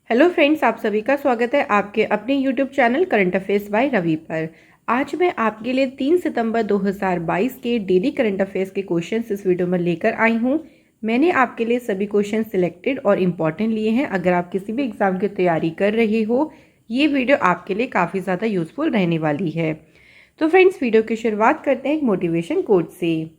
Hello friends, आप सभी का स्वागत है आपके अपने YouTube channel current affairs by Ravi पर। आज मैं आपके लिए 3 सितंबर 2022 के डेली करंट अफेयर्स के क्वेश्चंस इस वीडियो में लेकर आई हूं। मैंने आपके लिए सभी क्वेश्चन सिलेक्टेड और इम्पॉर्टेंट लिए हैं। अगर आप किसी भी एग्जाम की तैयारी कर रहे हो, ये वीडियो आपके लिए काफ़ी ज़्यादा यूजफुल रहने वाली है। तो फ्रेंड्स, वीडियो की शुरुआत करते हैं एक मोटिवेशन कोट से।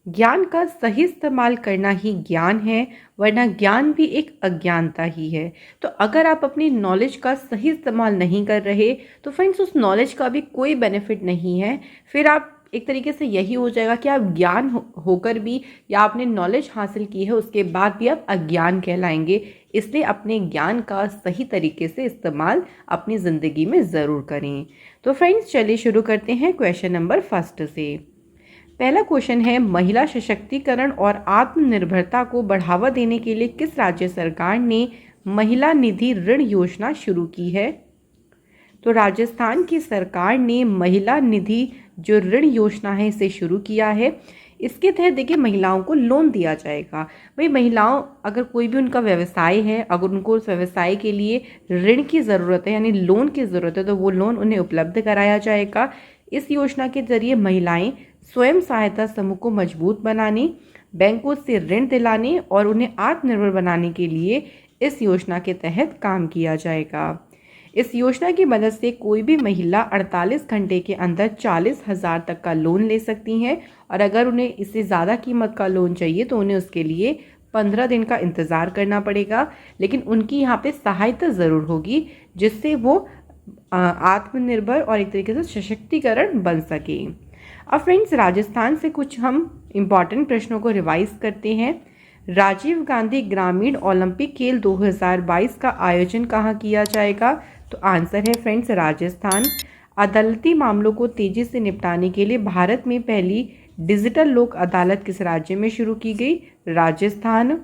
ज्ञान का सही इस्तेमाल करना ही ज्ञान है, वरना ज्ञान भी एक अज्ञानता ही है। तो अगर आप अपनी नॉलेज का सही इस्तेमाल नहीं कर रहे तो फ्रेंड्स उस नॉलेज का भी कोई बेनिफिट नहीं है। फिर आप एक तरीके से यही हो जाएगा कि आप ज्ञान होकर भी या आपने नॉलेज हासिल की है उसके बाद भी आप अज्ञान कहलाएंगे। इसलिए अपने ज्ञान का सही तरीके से इस्तेमाल अपनी ज़िंदगी में ज़रूर करें। तो फ्रेंड्स चलिए शुरू करते हैं क्वेश्चन नंबर फर्स्ट से। पहला क्वेश्चन है, महिला सशक्तिकरण और आत्मनिर्भरता को बढ़ावा देने के लिए किस राज्य सरकार ने महिला निधि ऋण योजना शुरू की है? तो राजस्थान की सरकार ने महिला निधि जो ऋण योजना है इसे शुरू किया है। इसके तहत देखिए महिलाओं को लोन दिया जाएगा। भाई महिलाओं अगर कोई भी उनका व्यवसाय है, अगर उनको उस व्यवसाय के लिए ऋण की ज़रूरत है यानी लोन की ज़रूरत है, तो वो लोन उन्हें उपलब्ध कराया जाएगा। इस योजना के जरिए महिलाएं स्वयं सहायता समूह को मजबूत बनाने, बैंकों से ऋण दिलाने और उन्हें आत्मनिर्भर बनाने के लिए इस योजना के तहत काम किया जाएगा। इस योजना की मदद से कोई भी महिला 48 घंटे के अंदर 40,000 तक का लोन ले सकती हैं और अगर उन्हें इससे ज़्यादा कीमत का लोन चाहिए तो उन्हें उसके लिए 15 दिन का इंतज़ार करना पड़ेगा। लेकिन उनकी यहाँ पे सहायता ज़रूर होगी जिससे वो आत्मनिर्भर और एक तरीके से सशक्तिकरण बन सके। अब फ्रेंड्स राजस्थान से कुछ हम इम्पॉर्टेंट प्रश्नों को रिवाइज करते हैं। राजीव गांधी ग्रामीण ओलंपिक खेल 2022 का आयोजन कहाँ किया जाएगा? तो आंसर है फ्रेंड्स राजस्थान। अदालती मामलों को तेजी से निपटाने के लिए भारत में पहली डिजिटल लोक अदालत किस राज्य में शुरू की गई? राजस्थान।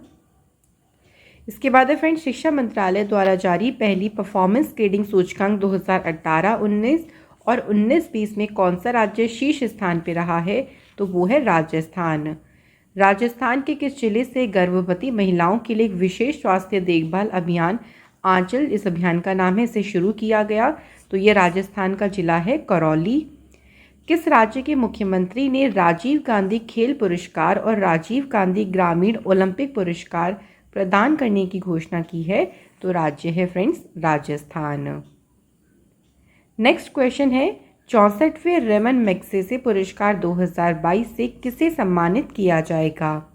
इसके बाद है फ्रेंड्स, शिक्षा मंत्रालय द्वारा जारी पहली परफॉर्मेंस ग्रेडिंग सूचकांक 2018-19 और 19-20 में कौन सा राज्य शीर्ष स्थान पर रहा है? तो वो है राजस्थान। राजस्थान के किस जिले से गर्भवती महिलाओं के लिए एक विशेष स्वास्थ्य देखभाल अभियान आंचल, इस अभियान का नाम है, इसे शुरू किया गया? तो ये राजस्थान का जिला है करौली। किस राज्य के मुख्यमंत्री ने राजीव गांधी खेल पुरस्कार और राजीव गांधी ग्रामीण ओलंपिक पुरस्कार प्रदान करने की घोषणा की है? तो राज्य है फ्रेंड्स राजस्थान। नेक्स्ट क्वेश्चन है, 64वें रेमन मैग्सेसे पुरस्कार 2022 से किसे सम्मानित किया जाएगा?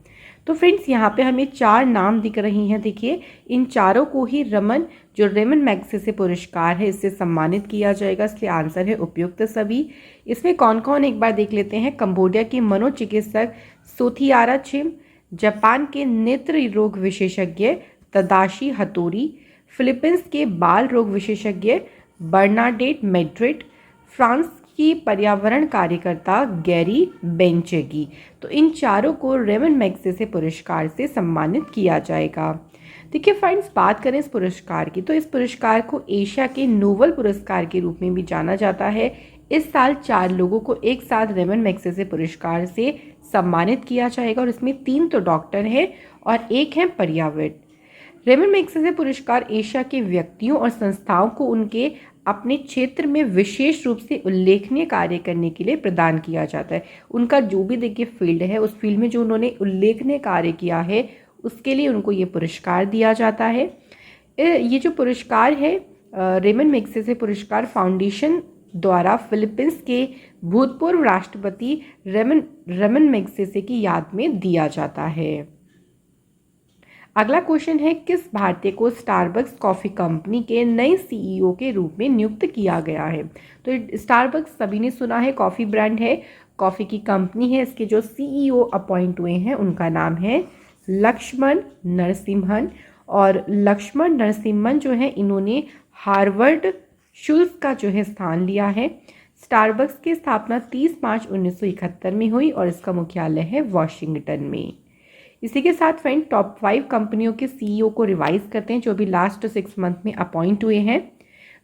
तो फ्रेंड्स यहाँ पे हमें 4 नाम दिख रही हैं। देखिए इन चारों को ही रेमन मैग्सेसे पुरस्कार है इससे सम्मानित किया जाएगा, इसलिए आंसर है उपयुक्त सभी। इसमें कौन कौन एक बार देख लेते हैं। कंबोडिया के मनोचिकित्सक सोथियारा छिम, जापान के नेत्र रोग विशेषज्ञ तदाशी हतोरी, फिलीपींस के बाल रोग विशेषज्ञ बर्नाडेट मैड्रिड, फ्रांस की पर्यावरण कार्यकर्ता गैरी बेंचेगी। तो इन चारों को रेमन मैग्सेसे पुरस्कार से सम्मानित किया जाएगा। देखिए फ्रेंड्स, बात करें इस पुरस्कार की तो इस पुरस्कार को एशिया के नोबल पुरस्कार के रूप में भी जाना जाता है। इस साल 4 लोगों को एक साथ रेमन मैग्सेसे पुरस्कार से सम्मानित किया जाएगा और इसमें 3 तो डॉक्टर हैं और 1 है पर्यावरण। रेमन मैग्सेसे पुरस्कार एशिया के व्यक्तियों और संस्थाओं को उनके अपने क्षेत्र में विशेष रूप से उल्लेखनीय कार्य करने के लिए प्रदान किया जाता है। उनका जो भी देखिए फील्ड है, उस फील्ड में जो उन्होंने उल्लेखनीय कार्य किया है उसके लिए उनको ये पुरस्कार दिया जाता है। ये जो पुरस्कार है रेमन मैग्सेसे पुरस्कार फाउंडेशन द्वारा फिलीपींस के भूतपूर्व राष्ट्रपति रेमन मैग्सेसे की याद में दिया जाता है। अगला क्वेश्चन है, किस भारतीय को स्टारबक्स कॉफ़ी कंपनी के नए सीईओ के रूप में नियुक्त किया गया है? तो स्टारबक्स सभी ने सुना है, कॉफ़ी ब्रांड है, कॉफ़ी की कंपनी है। इसके जो सीईओ अपॉइंट हुए हैं उनका नाम है लक्ष्मण नरसिम्हन। और लक्ष्मण नरसिम्हन जो है इन्होंने हार्वर्ड शुल्स का जो है स्थान लिया है। स्टारबक्स की स्थापना 30 मार्च 1971 में हुई और इसका मुख्यालय है वॉशिंगटन में। इसी के साथ फ्रेंड टॉप 5 कंपनियों के सीईओ को रिवाइज करते हैं जो भी लास्ट 6 मंथ में अपॉइंट हुए हैं।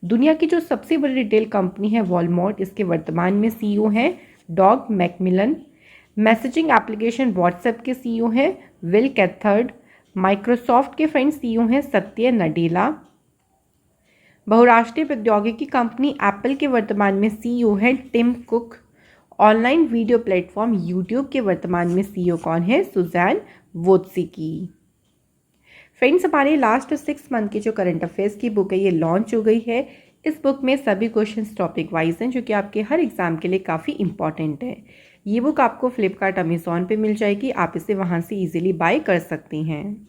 दुनिया की जो सबसे बड़ी रिटेल कंपनी है वॉलमार्ट, इसके वर्तमान में सीईओ हैं dog Macmillan. Messaging application WhatsApp के सीईओ हैं विल कैथर्ड। माइक्रोसॉफ्ट के फ्रेंड सीईओ हैं सत्य नडेला। बहुराष्ट्रीय प्रौद्योगिकी कंपनी एप्पल के वर्तमान में सीईओ हैं Tim Cook. Online video platform YouTube के वर्तमान में सीईओ कौन है? Susan Wojcicki. फ्रेंड्स, हमारे लास्ट 6 मंथ की जो करंट अफेयर्स की बुक है ये लॉन्च हो गई है। इस बुक में सभी क्वेश्चंस टॉपिक वाइज हैं जो कि आपके हर एग्जाम के लिए काफ़ी इंपॉर्टेंट है। ये बुक आपको फ्लिपकार्ट अमेजोन पे मिल जाएगी, आप इसे वहाँ से इजीली बाय कर सकती हैं।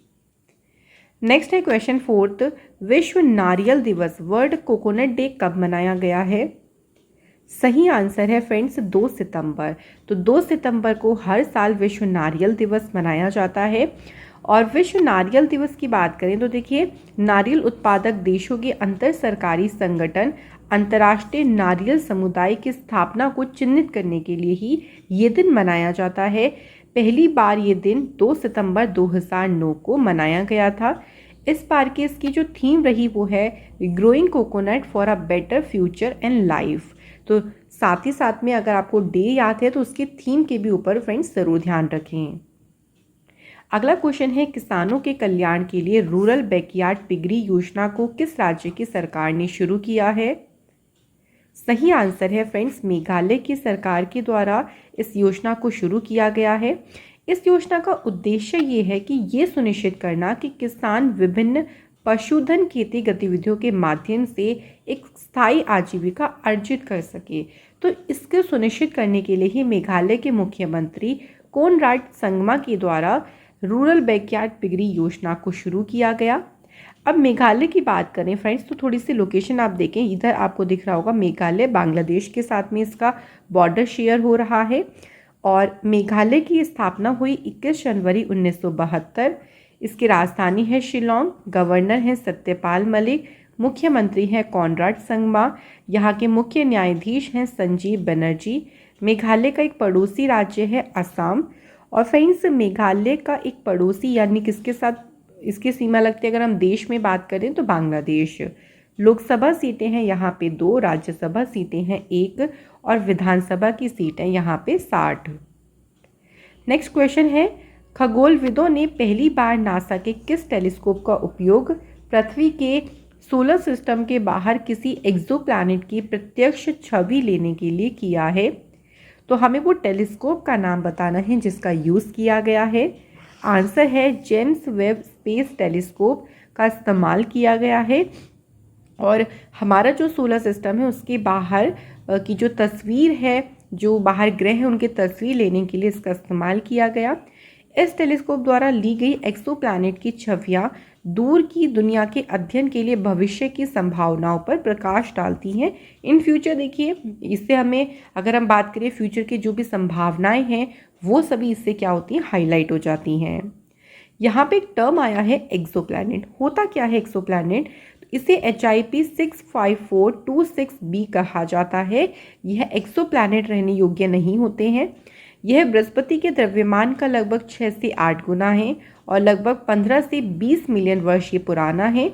नेक्स्ट है क्वेश्चन 4, विश्व नारियल दिवस वर्ल्ड कोकोनट डे कब मनाया गया है? सही आंसर है फ्रेंड्स 2 सितंबर। तो 2 सितंबर को हर साल विश्व नारियल दिवस मनाया जाता है। और विश्व नारियल दिवस की बात करें तो देखिए, नारियल उत्पादक देशों के अंतर सरकारी संगठन अंतर्राष्ट्रीय नारियल समुदाय की स्थापना को चिन्हित करने के लिए ही ये दिन मनाया जाता है। पहली बार ये दिन 2 सितंबर 2009 को मनाया गया था। इस बार की इसकी जो थीम रही वो है growing coconut for a better future and life. तो साथ ही साथ में अगर आपको डे याद है तो उसकी थीम के भी ऊपर फ्रेंड्स ज़रूर ध्यान रखें। अगला क्वेश्चन है, किसानों के कल्याण के लिए रूरल बैकयार्ड पिगरी योजना को किस राज्य की सरकार ने शुरू किया है? सही आंसर है फ्रेंड्स, मेघालय की सरकार के द्वारा इस योजना को शुरू किया गया है। इस योजना का उद्देश्य ये है कि ये सुनिश्चित करना कि किसान विभिन्न पशुधन खेती गतिविधियों के माध्यम से एक स्थायी आजीविका अर्जित कर सके। तो इसको सुनिश्चित करने के लिए ही मेघालय के मुख्यमंत्री कोनराड संगमा के द्वारा रूरल बैकयार्ड पिगरी योजना को शुरू किया गया। अब मेघालय की बात करें फ्रेंड्स तो थोड़ी सी लोकेशन आप देखें, इधर आपको दिख रहा होगा मेघालय बांग्लादेश के साथ में इसका बॉर्डर शेयर हो रहा है। और मेघालय की स्थापना हुई 21 जनवरी 1972। इसकी राजधानी है शिलोंग, गवर्नर हैं सत्यपाल मलिक, मुख्यमंत्री हैं कॉनराड संगमा, यहाँ के मुख्य न्यायाधीश हैं संजीव बनर्जी। मेघालय का एक पड़ोसी राज्य है असम। और फ्रेंड्स, मेघालय का एक पड़ोसी यानी किसके साथ इसकी सीमा लगती है अगर हम देश में बात करें तो बांग्लादेश। लोकसभा सीटें हैं यहाँ पे 2, राज्यसभा सीटें हैं 1 और विधानसभा की सीट है यहाँ पे 60। नेक्स्ट क्वेश्चन है, खगोलविदों ने पहली बार नासा के किस टेलीस्कोप का उपयोग पृथ्वी के सोलर सिस्टम के बाहर किसी एक्सोप्लैनेट की प्रत्यक्ष छवि लेने के लिए किया है? तो हमें वो टेलीस्कोप का नाम बताना है जिसका यूज़ किया गया है। आंसर है जेम्स वेब स्पेस टेलीस्कोप का इस्तेमाल किया गया है। और हमारा जो सोलर सिस्टम है उसके बाहर की जो तस्वीर है, जो बाहर ग्रह है उनकी तस्वीर लेने के लिए इसका इस्तेमाल किया गया। इस टेलीस्कोप द्वारा ली गई एक्सोप्लैनेट की छवियां दूर की दुनिया के अध्ययन के लिए भविष्य की संभावनाओं पर प्रकाश डालती हैं। इन फ्यूचर देखिए, इससे हमें अगर हम बात करें फ्यूचर की जो भी संभावनाएं हैं वो सभी इससे क्या होती हैं, हाईलाइट हो जाती हैं। यहाँ पे एक टर्म आया है एक्सोप्लैनेट। होता क्या है एक्सोप्लैनेट? इसे HIP 65426b कहा जाता है। यह एक्सोप्लैनेट रहने योग्य नहीं होते हैं। यह बृहस्पति के द्रव्यमान का लगभग 6 से 8 गुना है और लगभग 15 से 20 मिलियन वर्ष ये पुराना है।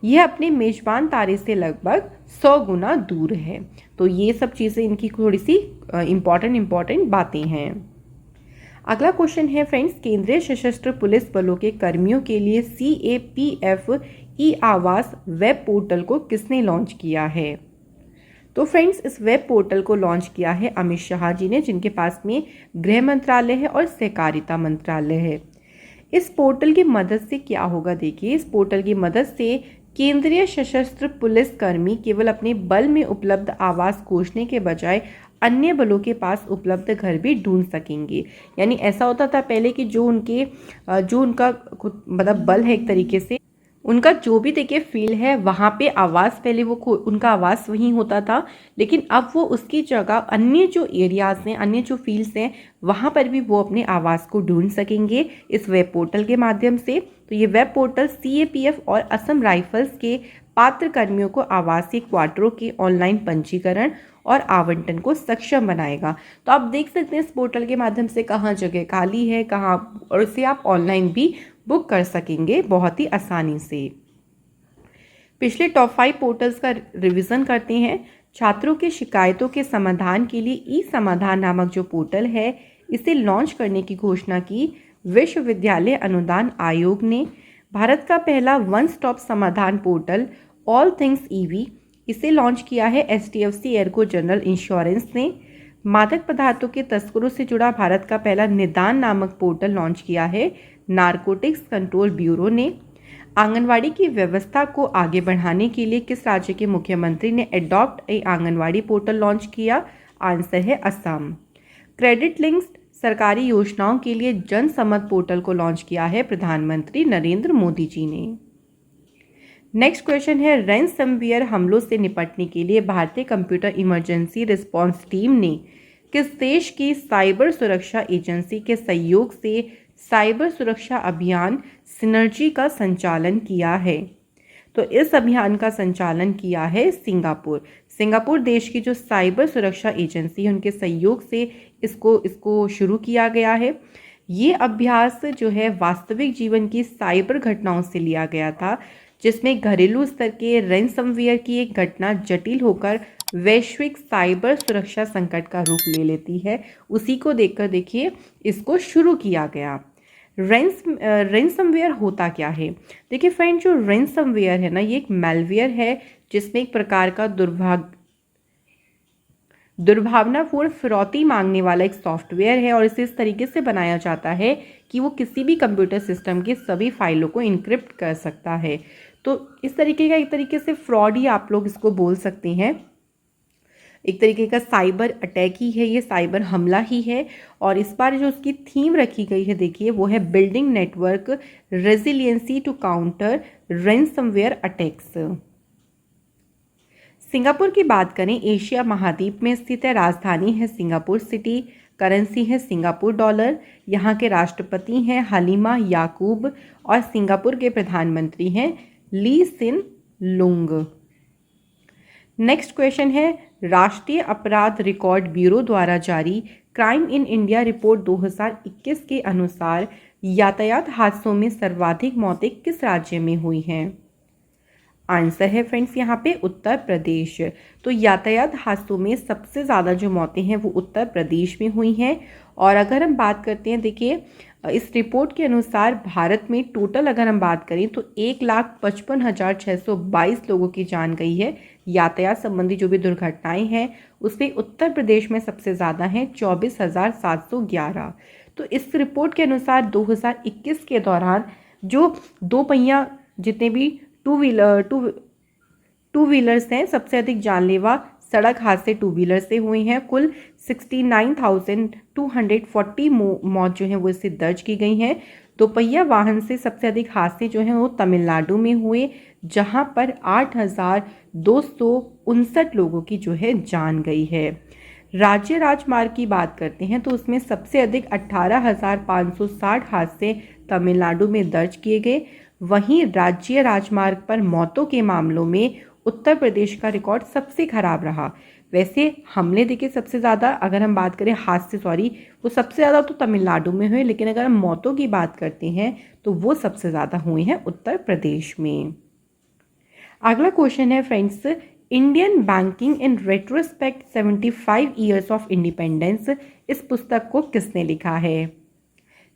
यह अपने मेजबान तारे से लगभग 100 गुना दूर है। तो ये सब चीज़ें इनकी थोड़ी सी इम्पॉर्टेंट बातें हैं। अगला क्वेश्चन है फ्रेंड्स, केंद्रीय सशस्त्र पुलिस बलों के कर्मियों के लिए CAPF ई आवास वेब पोर्टल को किसने लॉन्च किया है? तो फ्रेंड्स, इस वेब पोर्टल को लॉन्च किया है अमित शाह जी ने, जिनके पास में गृह मंत्रालय है और सहकारिता मंत्रालय है। इस पोर्टल की मदद से क्या होगा, देखिए, इस पोर्टल की मदद से केंद्रीय सशस्त्र पुलिस कर्मी केवल अपने बल में उपलब्ध आवास खोजने के बजाय अन्य बलों के पास उपलब्ध घर भी ढूंढ सकेंगे। यानी ऐसा होता था पहले कि जो उनका मतलब बल है, एक तरीके से उनका जो भी देखिए फील्ड है वहाँ पे आवास, पहले वो उनका आवास वहीं होता था, लेकिन अब वो उसकी जगह अन्य जो एरियाज़ हैं, अन्य जो फील्ड्स हैं, वहाँ पर भी वो अपने आवास को ढूंढ सकेंगे इस वेब पोर्टल के माध्यम से। तो ये वेब पोर्टल CAPF और असम राइफल्स के पात्र कर्मियों को आवासीय क्वार्टरों के ऑनलाइन पंजीकरण और आवंटन को सक्षम बनाएगा। तो आप देख सकते हैं इस पोर्टल के माध्यम से कहाँ जगह खाली है, कहाँ, और इसे आप ऑनलाइन भी बुक कर सकेंगे बहुत ही आसानी से। पिछले टॉप 5 पोर्टल्स का रिवीजन करते हैं। छात्रों के शिकायतों के समाधान के लिए ई-समाधान नामक जो पोर्टल है, इसे लॉन्च करने की घोषणा की विश्वविद्यालय अनुदान आयोग ने। भारत का पहला वन स्टॉप समाधान पोर्टल ऑल थिंग्स ईवी, इसे लॉन्च किया है HDFC एर्गो जनरल इंश्योरेंस ने। मादक पदार्थों के तस्करों से जुड़ा भारत का पहला निदान नामक पोर्टल लॉन्च किया है नारकोटिक्स कंट्रोल ब्यूरो ने। आंगनवाड़ी की व्यवस्था को आगे बढ़ाने के लिए किस राज्य के मुख्यमंत्री ने adopt a anganwadi portal launch किया? आंसर है असम। क्रेडिट लिंक्ड सरकारी योजनाओं के लिए जनसम्मत पोर्टल को लॉन्च किया है प्रधानमंत्री नरेंद्र मोदी जी ने। नेक्स्ट क्वेश्चन है, रैनसमवेयर हमलों से निपटने के लिए भारतीय कंप्यूटर इमरजेंसी रिस्पांस टीम ने किस देश की साइबर सुरक्षा एजेंसी के सहयोग से साइबर सुरक्षा अभियान सिनर्जी का संचालन किया है? तो इस अभियान का संचालन किया है सिंगापुर। सिंगापुर देश की जो साइबर सुरक्षा एजेंसी है उनके सहयोग से इसको शुरू किया गया है। ये अभ्यास जो है वास्तविक जीवन की साइबर घटनाओं से लिया गया था, जिसमें घरेलू स्तर के रैनसमवेयर की एक घटना जटिल होकर वैश्विक साइबर सुरक्षा संकट का रूप ले लेती है। उसी को देखकर देखिए इसको शुरू किया गया। रैनसमवेयर होता क्या है? देखिए फ्रेंड, जो रैनसमवेयर है ना, ये एक मैलवेयर है जिसमें एक प्रकार का दुर्भावनापूर्ण फिरौती मांगने वाला एक सॉफ्टवेयर है और इसे इस तरीके से बनाया जाता है कि वो किसी भी कंप्यूटर सिस्टम की सभी फाइलों को इनक्रिप्ट कर सकता है। तो इस तरीके का एक तरीके से फ्रॉड ही आप लोग इसको बोल सकते हैं। एक तरीके का साइबर अटैक ही है, ये साइबर हमला ही है। और इस बार जो उसकी थीम रखी गई है देखिए वो है building network resiliency to counter ransomware attacks. Singapore की बात करें, एशिया महाद्वीप में स्थित है, राजधानी है सिंगापुर सिटी, करेंसी है सिंगापुर डॉलर, यहाँ के राष्ट्रपति हैं हलीमा याकूब और सिंगापुर के प्रधानमंत्री हैं ली सिन लुंग। नेक्स्ट क्वेश्चन है, राष्ट्रीय अपराध रिकॉर्ड ब्यूरो द्वारा जारी क्राइम इन इंडिया रिपोर्ट 2021 के अनुसार यातायात हादसों में सर्वाधिक मौतें किस राज्य में हुई हैं? आंसर है फ्रेंड्स यहाँ पे उत्तर प्रदेश। तो यातायात हादसों में सबसे ज़्यादा जो मौतें हैं वो उत्तर प्रदेश में हुई हैं। और अगर हम बात करते हैं, देखिए इस रिपोर्ट के अनुसार भारत में टोटल अगर हम बात करें तो 1,55,622 लोगों की जान गई है। यातायात संबंधी जो भी दुर्घटनाएं हैं उसमें उत्तर प्रदेश में सबसे ज़्यादा हैं 24,711। तो इस रिपोर्ट के अनुसार 2021 के दौरान जो दो पहिया जितने भी टू व्हीलर्स हैं, सबसे अधिक जानलेवा सड़क हादसे टू व्हीलर से हुए हैं। कुल 69,240 मौत जो हैं वो इससे दर्ज की गई हैं। दोपहिया वाहन से सबसे अधिक हादसे जो हैं वो तमिलनाडु में हुए, जहां पर 8,259 लोगों की जो है जान गई है। राज्य राजमार्ग की बात करते हैं तो उसमें सबसे अधिक 18,560 हादसे तमिलनाडु में दर्ज किए गए। वहीं राज्य राजमार्ग पर मौतों के मामलों में उत्तर प्रदेश का रिकॉर्ड सबसे खराब रहा। वैसे हमले देखिए सबसे ज़्यादा, अगर हम बात करें हादसे वो सबसे ज़्यादा तो तमिलनाडु में हुए, लेकिन अगर हम मौतों की बात करते हैं तो वो सबसे ज़्यादा हुए हैं उत्तर प्रदेश में। अगला क्वेश्चन है friends, Indian banking in retrospect 75 years of independence, इस पुस्तक को किसने लिखा है?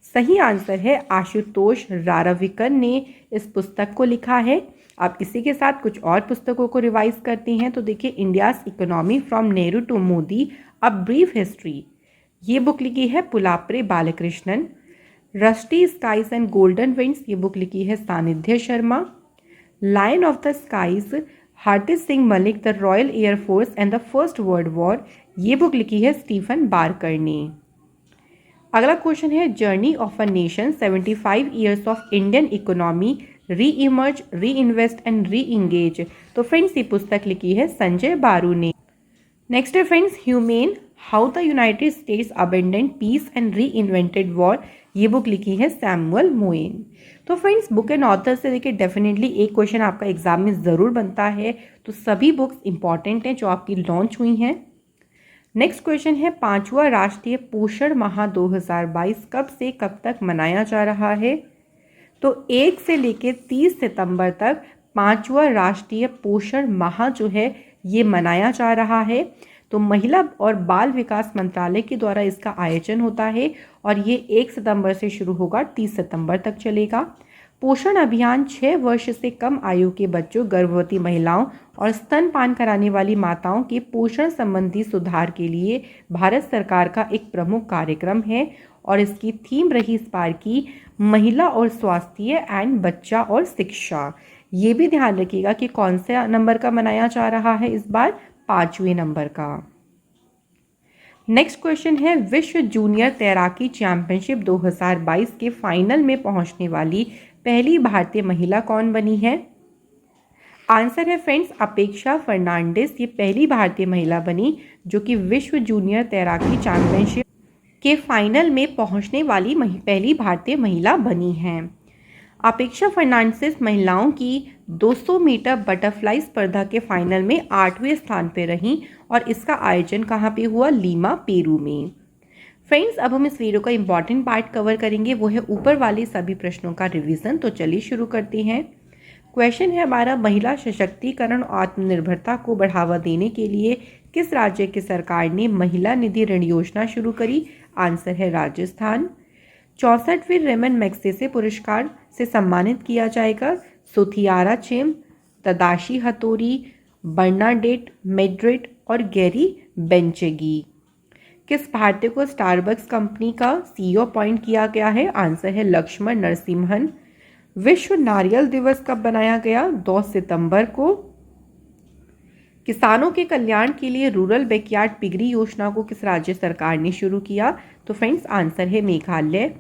सही आंसर है आशुतोष राराविकर ने इस पुस्तक को लिखा है। आप इसी के साथ कुछ और पुस्तकों को रिवाइज करते हैं तो देखिए, India's economy from Nehru to Modi a brief history, ये बुक लिखी है Pulapre Balakrishnan. Rusty skies and golden winds, ये बुक लिखी है Sanidhya Sharma. Lion of the skies, Hardit Singh Malik, the royal airforce and the first world war, ये बुक लिखी है स्टीफन बारकर ने। अगला क्वेश्चन है, journey of a nation 75 years of Indian economy, re emerge, re invest and री इंगेज, तो फ्रेंड्स ये पुस्तक लिखी है संजय बारू ने। नेक्स्ट है friends, humane, how the United States abandoned peace and reinvented war, ये बुक लिखी है सैमुअल मोएन। तो फ्रेंड्स बुक एंड ऑथर से देखिए डेफिनेटली एक क्वेश्चन आपका एग्जाम में ज़रूर बनता है, तो सभी बुक्स इंपॉर्टेंट हैं जो आपकी लॉन्च हुई हैं। नेक्स्ट क्वेश्चन है, 5वां राष्ट्रीय पोषण माह 2022 कब से कब तक मनाया जा रहा है? तो 1 से लेकर 30 सितंबर तक 5वां राष्ट्रीय पोषण माह जो है ये मनाया जा रहा है। तो महिला और बाल विकास मंत्रालय के द्वारा इसका आयोजन होता है और ये 1 सितंबर से शुरू होगा, 30 सितंबर तक चलेगा। पोषण अभियान 6 वर्ष से कम आयु के बच्चों, गर्भवती महिलाओं और स्तनपान कराने वाली माताओं के पोषण संबंधी सुधार के लिए भारत सरकार का एक प्रमुख कार्यक्रम है और इसकी थीम रही इस बार की महिला और स्वास्थ्य एंड बच्चा और शिक्षा। ये भी ध्यान रखिएगा कि कौन से नंबर का मनाया जा रहा है इस बार, 5वें नंबर का। नेक्स्ट क्वेश्चन है, विश्व जूनियर तैराकी चैंपियनशिप 2022 के फाइनल में पहुंचने वाली पहली भारतीय महिला कौन बनी है? आंसर है फ्रेंड्स अपेक्षा फर्नांडिस। ये पहली भारतीय महिला बनी जो कि विश्व जूनियर तैराकी चैंपियनशिप के फाइनल में पहुंचने वाली पहली भारतीय महिला बनी है। अपेक्षा फर्नांडिस महिलाओं की 200 मीटर बटरफ्लाई स्पर्धा के फाइनल में 8वें स्थान पर रहीं और इसका आयोजन कहाँ पे हुआ? लीमा, पेरू में। फ्रेंड्स, अब हम इस वीडियो का इंपॉर्टेंट पार्ट कवर करेंगे, वो है ऊपर वाले सभी प्रश्नों का रिवीजन। तो चलिए शुरू करते हैं। क्वेश्चन है हमारा, महिला सशक्तिकरण और आत्मनिर्भरता को बढ़ावा देने के लिए किस राज्य की सरकार ने महिला निधि ऋण योजना शुरू करी? आंसर है राजस्थान। 64वें रेमन मैग्सेसे पुरस्कार से सम्मानित किया जाएगा सोथियारा चेम, तदाशी हथोरी, बर्नाडेट मेड्रिड और गैरी बेंचेगी। किस भारतीय को स्टारबक्स कंपनी का सीईओ अपॉइंट किया गया है? आंसर है लक्ष्मण नरसिम्हन। विश्व नारियल दिवस कब बनाया गया? 2 सितंबर को। किसानों के कल्याण के लिए रूरल बैकयार्ड पिगरी योजना को किस राज्य सरकार ने शुरू किया? तो फ्रेंड्स आंसर है मेघालय।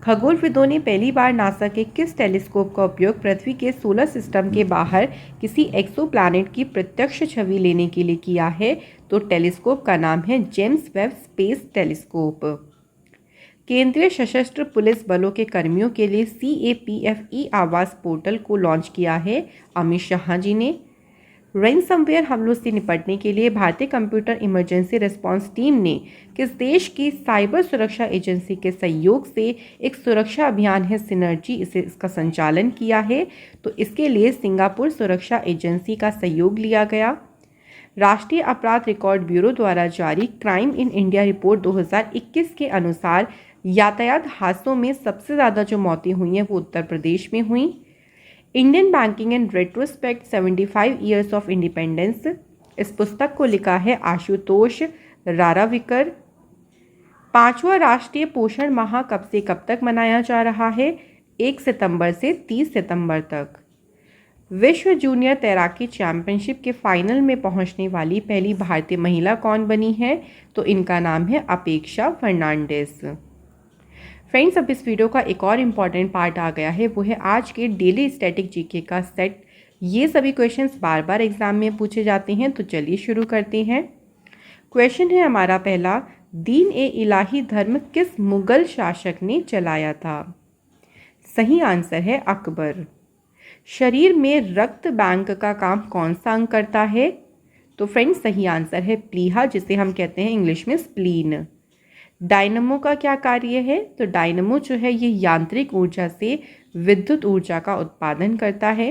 खगोलविदों ने पहली बार नासा के किस टेलीस्कोप का उपयोग पृथ्वी के सोलर सिस्टम के बाहर किसी एक्सोप्लैनेट की प्रत्यक्ष छवि लेने के लिए किया है? तो टेलीस्कोप का नाम है जेम्स वेब स्पेस टेलीस्कोप। केंद्रीय सशस्त्र पुलिस बलों के कर्मियों के लिए CAPF ई आवास पोर्टल को लॉन्च किया है अमित शाह जी ने। रैनसमवेयर हमलों से निपटने के लिए भारतीय कंप्यूटर इमरजेंसी रिस्पांस टीम ने किस देश की साइबर सुरक्षा एजेंसी के सहयोग से एक सुरक्षा अभियान है सिनर्जी इसका संचालन किया है? तो इसके लिए सिंगापुर सुरक्षा एजेंसी का सहयोग लिया गया। राष्ट्रीय अपराध रिकॉर्ड ब्यूरो द्वारा जारी क्राइम इन इंडिया रिपोर्ट 2021 के अनुसार यातायात हादसों में सबसे ज़्यादा जो मौतें हुई हैं वो उत्तर प्रदेश में हुई। Indian banking and retrospect 75 years of independence, इस पुस्तक को लिखा है आशुतोष राराविकर। 5वां राष्ट्रीय पोषण माह कब से कब तक मनाया जा रहा है? 1 सितंबर से 30 सितंबर तक। विश्व जूनियर तैराकी चैंपियनशिप के फाइनल में पहुंचने वाली पहली भारतीय महिला कौन बनी है? तो इनका नाम है अपेक्षा फर्नांडिस। फ्रेंड्स, अब इस वीडियो का एक और इम्पॉर्टेंट पार्ट आ गया है, वो है आज के डेली स्टैटिक जीके का सेट। ये सभी क्वेश्चंस बार बार एग्जाम में पूछे जाते हैं, तो चलिए शुरू करते हैं। क्वेश्चन है हमारा पहला, दीन ए इलाही धर्म किस मुगल शासक ने चलाया था? सही आंसर है अकबर। शरीर में रक्त बैंक का काम कौन सा अंग करता है? तो फ्रेंड्स सही आंसर है प्लीहा, जिसे हम कहते हैं इंग्लिश में स्प्लीन। डायनमो का क्या कार्य है? तो डायनमो जो है ये यांत्रिक ऊर्जा से विद्युत ऊर्जा का उत्पादन करता है।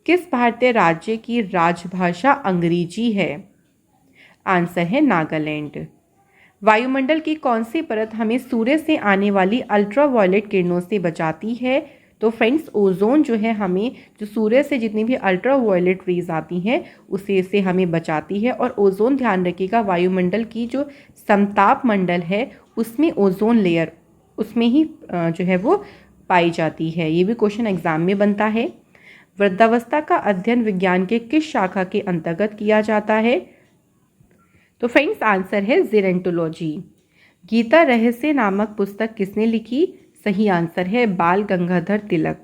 किस भारतीय राज्य की राजभाषा अंग्रेजी है? आंसर है नागालैंड। वायुमंडल की कौन सी परत हमें सूर्य से आने वाली अल्ट्रावायलेट किरणों से बचाती है? तो फ्रेंड्स ओजोन जो है हमें, जो सूर्य से जितनी भी अल्ट्रावायलेट रेज आती हैं उसे से हमें बचाती है। और ओजोन ध्यान रखिएगा, वायुमंडल की जो समताप मंडल है उसमें ओजोन लेयर उसमें ही जो है वो पाई जाती है। ये भी क्वेश्चन एग्जाम में बनता है। वृद्धावस्था का अध्ययन विज्ञान के किस शाखा के अंतर्गत किया जाता है? तो फ्रेंड्स आंसर है जेरेंटोलॉजी। गीता रहस्य नामक पुस्तक किसने लिखी? सही आंसर है बाल गंगाधर तिलक।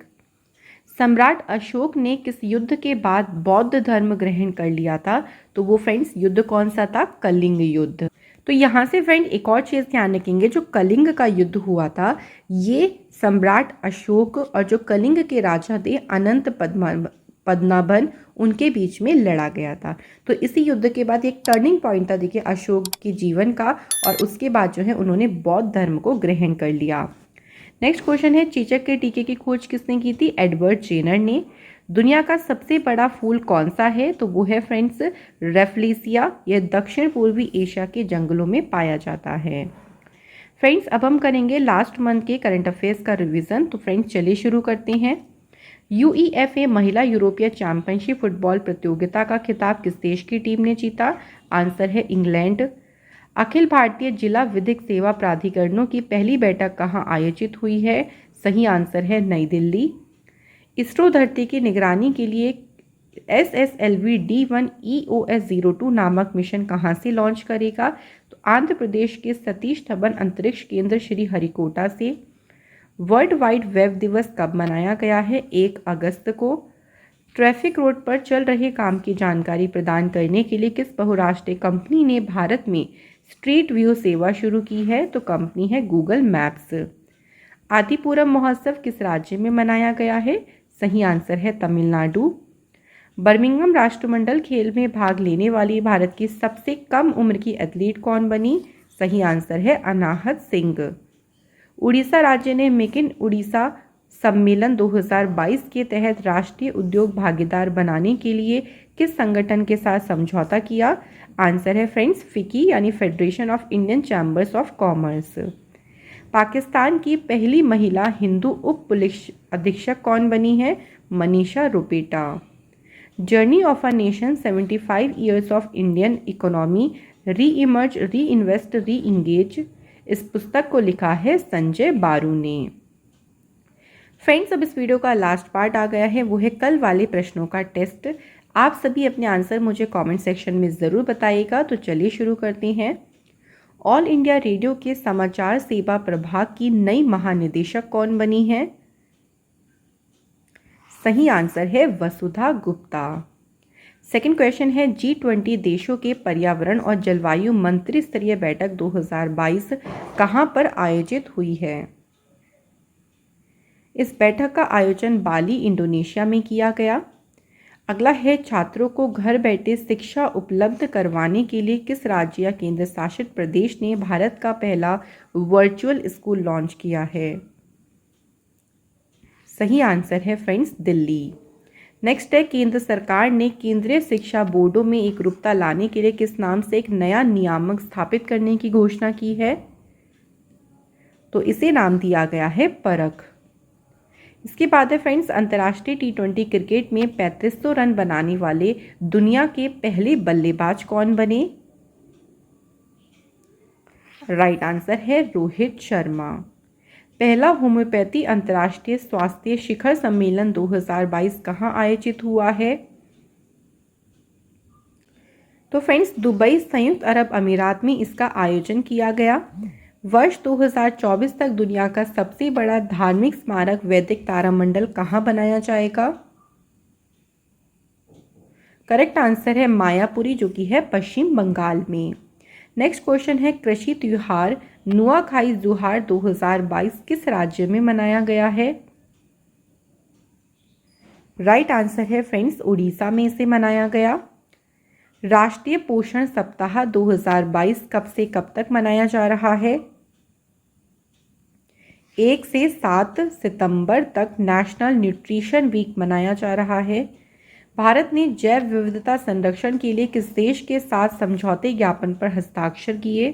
सम्राट अशोक ने किस युद्ध के बाद बौद्ध धर्म ग्रहण कर लिया था? तो वो फ्रेंड्स युद्ध कौन सा था? कलिंग युद्ध। तो यहाँ से फ्रेंड एक और चीज़ ध्यान रखेंगे, जो कलिंग का युद्ध हुआ था ये सम्राट अशोक और जो कलिंग के राजा थे अनंत पद्मनाभन उनके बीच में लड़ा गया था। तो इसी युद्ध के बाद एक टर्निंग पॉइंट था देखिए अशोक के जीवन का, और उसके बाद जो है उन्होंने बौद्ध धर्म को ग्रहण कर लिया। नेक्स्ट क्वेश्चन है, चेचक के टीके की खोज किसने की थी? एडवर्ड जेनर ने। दुनिया का सबसे बड़ा फूल कौन सा है? तो वो है फ्रेंड्स रेफ्लेसिया। यह दक्षिण पूर्वी एशिया के जंगलों में पाया जाता है। फ्रेंड्स अब हम करेंगे लास्ट मंथ के करंट अफेयर्स का रिवीजन। तो फ्रेंड्स चलिए शुरू करते हैं। UEFA महिला यूरोपीय चैंपियनशिप फुटबॉल प्रतियोगिता का खिताब किस देश की टीम ने जीता? आंसर है इंग्लैंड। अखिल भारतीय जिला विधिक सेवा प्राधिकरणों की पहली बैठक कहाँ आयोजित हुई है? सही आंसर है नई दिल्ली। इसरो धरती की निगरानी के लिए SSLV D1 EOS-02 नामक मिशन कहाँ से लॉन्च करेगा? तो आंध्र प्रदेश के सतीश धवन अंतरिक्ष केंद्र श्रीहरिकोटा से। वर्ल्ड वाइड वेब दिवस कब मनाया गया है? 1 अगस्त को। ट्रैफिक रोड पर चल रहे काम की जानकारी प्रदान करने के लिए किस बहुराष्ट्रीय कंपनी ने भारत में स्ट्रीट व्यू सेवा शुरू की है? तो कंपनी है गूगल मैप्स। आदिपुरम महोत्सव किस राज्य में मनाया गया है? सही आंसर है तमिलनाडु। बर्मिंघम राष्ट्रमंडल खेल में भाग लेने वाली भारत की सबसे कम उम्र की एथलीट कौन बनी? सही आंसर है अनाहत सिंह। उड़ीसा राज्य ने मेक इन उड़ीसा सम्मेलन 2022 के तहत राष्ट्रीय उद्योग भागीदार बनाने के लिए किस संगठन के साथ समझौता किया? आंसर है फ्रेंड्स फिकी यानी federation of Indian chambers of commerce. Pakistan की पहली महिला हिंदू उप पुलिस अधीक्षक कौन बनी है? Manisha Rupeta. Journey of a nation 75 years of Indian economy re emerge re invest re engage, इस पुस्तक को लिखा है संजय बारू ने। फ्रेंड्स अब इस वीडियो का लास्ट पार्ट आ गया है, वो है कल वाले प्रश्नों का टेस्ट। आप सभी अपने आंसर मुझे कमेंट सेक्शन में ज़रूर बताइएगा। तो चलिए शुरू करते हैं। ऑल इंडिया रेडियो के समाचार सेवा प्रभाग की नई महानिदेशक कौन बनी है? सही आंसर है वसुधा गुप्ता। सेकंड क्वेश्चन है G20 देशों के पर्यावरण और जलवायु मंत्री स्तरीय बैठक 2022 कहां पर आयोजित हुई है? इस बैठक का आयोजन बाली इंडोनेशिया में किया गया। अगला है छात्रों को घर बैठे शिक्षा उपलब्ध करवाने के लिए किस राज्य या केंद्र शासित प्रदेश ने भारत का पहला वर्चुअल स्कूल लॉन्च किया है? सही आंसर है फ्रेंड्स दिल्ली। नेक्स्ट है केंद्र सरकार ने केंद्रीय शिक्षा बोर्डों में एकरूपता लाने के लिए किस नाम से एक नया नियामक स्थापित करने की घोषणा की है? तो इसे नाम दिया गया है परख। इसके बाद है फ्रेंड्स अंतर्राष्ट्रीय T20 क्रिकेट में 3500 रन बनाने वाले दुनिया के पहले बल्लेबाज कौन बने? राइट आंसर है रोहित शर्मा। पहला होम्योपैथी अंतर्राष्ट्रीय स्वास्थ्य शिखर सम्मेलन 2022 कहां आयोजित हुआ है? तो फ्रेंड्स दुबई संयुक्त अरब अमीरात में इसका आयोजन किया गया। वर्ष 2024 तक दुनिया का सबसे बड़ा धार्मिक स्मारक वैदिक तारामंडल कहां बनाया जाएगा? करेक्ट आंसर है मायापुरी, जो कि है पश्चिम बंगाल में। नेक्स्ट क्वेश्चन है कृषि त्योहार नुआखाई जुहार 2022 किस राज्य में मनाया गया है? राइट आंसर है फ्रेंड्स उड़ीसा में इसे मनाया गया। राष्ट्रीय पोषण सप्ताह 2022 कब से कब तक मनाया जा रहा है? 1 से 7 सितंबर तक नेशनल न्यूट्रिशन वीक मनाया जा रहा है। भारत ने जैव विविधता संरक्षण के लिए किस देश के साथ समझौते ज्ञापन पर हस्ताक्षर किए?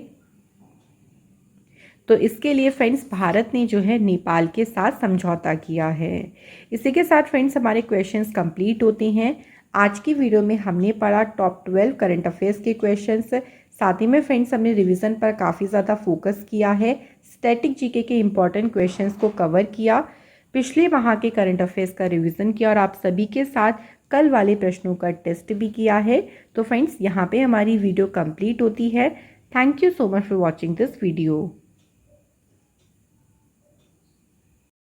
तो इसके लिए फ्रेंड्स भारत ने जो है नेपाल के साथ समझौता किया है। इसी के साथ फ्रेंड्स हमारे क्वेश्चंस कंप्लीट होते हैं। आज की वीडियो में हमने पढ़ा टॉप 12 करंट अफेयर्स के क्वेश्चंस। साथ ही में फ्रेंड्स हमने रिवीजन पर काफ़ी ज़्यादा फोकस किया है। स्टैटिक जीके के इंपॉर्टेंट क्वेश्चंस को कवर किया, पिछले माह के करंट अफेयर्स का रिवीजन किया और आप सभी के साथ कल वाले प्रश्नों का टेस्ट भी किया है। तो फ्रेंड्स यहाँ पे हमारी वीडियो कंप्लीट होती है। Thank you so much for watching this video.